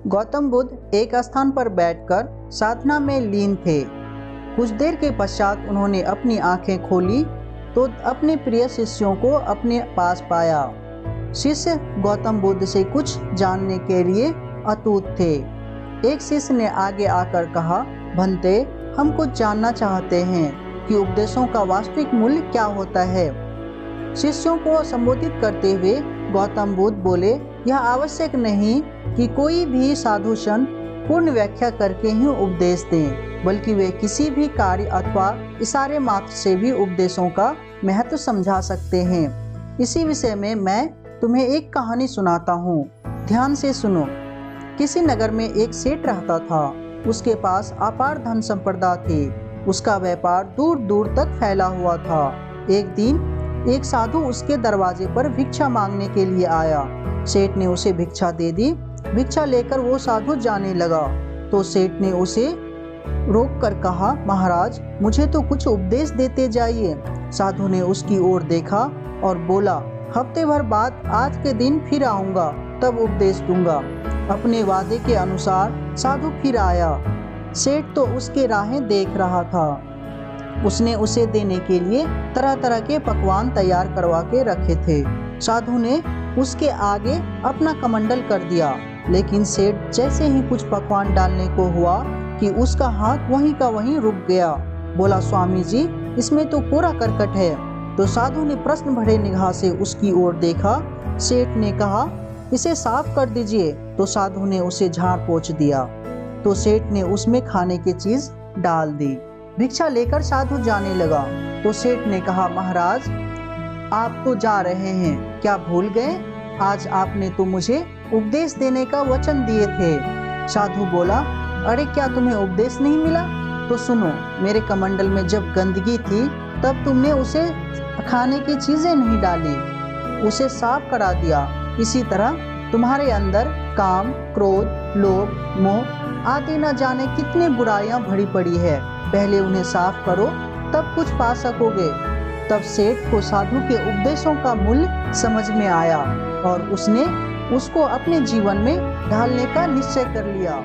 गौतम बुद्ध एक स्थान पर बैठकर साधना में लीन थे। कुछ देर के पश्चात उन्होंने अपनी आंखें खोली तो अपने प्रिय शिष्यों को अपने पास पाया। शिष्य गौतम बुद्ध से कुछ जानने के लिए अतुत थे। एक शिष्य ने आगे आकर कहा, भंते, हम कुछ जानना चाहते हैं कि उपदेशों का वास्तविक मूल्य क्या होता है। शिष्यों को संबोधित करते हुए गौतम बुद्ध बोले, यह आवश्यक नहीं कि कोई भी साधु संत पूर्ण व्याख्या करके ही उपदेश दें, बल्कि वे किसी भी कार्य अथवा इशारे मात्र से भी उपदेशों का महत्व समझा सकते हैं। इसी विषय में मैं तुम्हें एक कहानी सुनाता हूँ, ध्यान से सुनो। किसी नगर में एक सेठ रहता था। उसके पास अपार धन संपदा थी। उसका व्यापार दूर दूर तक फैला हुआ था। एक दिन एक साधु उसके दरवाजे पर भिक्षा मांगने के लिए आया। सेठ ने उसे भिक्षा दे दी। भिक्षा लेकर वो साधु जाने लगा तो सेठ ने उसे रोक कर कहा, महाराज, मुझे तो कुछ उपदेश देते जाइए। साधु ने उसकी ओर देखा और बोला, हफ्ते भर बाद आज के दिन फिर आऊँगा, तब उपदेश दूंगा। अपने वादे के अनुसार साधु फिर आया। सेठ तो उसके राहें देख रहा था। उसने उसे देने के लिए तरह तरह के पकवान तैयार करवा के रखे थे। साधु ने उसके आगे अपना कमंडल कर दिया, लेकिन सेठ जैसे ही कुछ पकवान डालने को हुआ कि उसका हाथ वहीं का वहीं रुक गया। बोला, स्वामी जी, इसमें तो कोरा करकट है। तो साधु ने प्रश्न भरे निगाह से उसकी ओर देखा। सेठ ने कहा, इसे साफ कर दीजिए। तो साधु ने उसे झाड़ पोंछ दिया। तो सेठ ने उसमें खाने की चीज डाल दी। भिक्षा लेकर साधु जाने लगा तो सेठ ने कहा, महाराज, आप तो जा रहे हैं, क्या भूल गए? आज आपने तो मुझे उपदेश देने का वचन दिए थे। साधु बोला, अरे क्या तुम्हें उपदेश नहीं मिला? तो सुनो, मेरे कमंडल में जब गंदगी थी तब तुमने उसे खाने की चीजें नहीं डाली, उसे साफ करा दिया। इसी तरह तुम्हारे अंदर काम, क्रोध, लोभ, मोह आदि न जाने कितने बुराइयां भरी पड़ी है। पहले उन्हें साफ करो, तब कुछ पा सकोगे। तब सेठ को साधु के उपदेशों का मूल्य समझ में आया और उसने उसको अपने जीवन में ढालने का निश्चय कर लिया।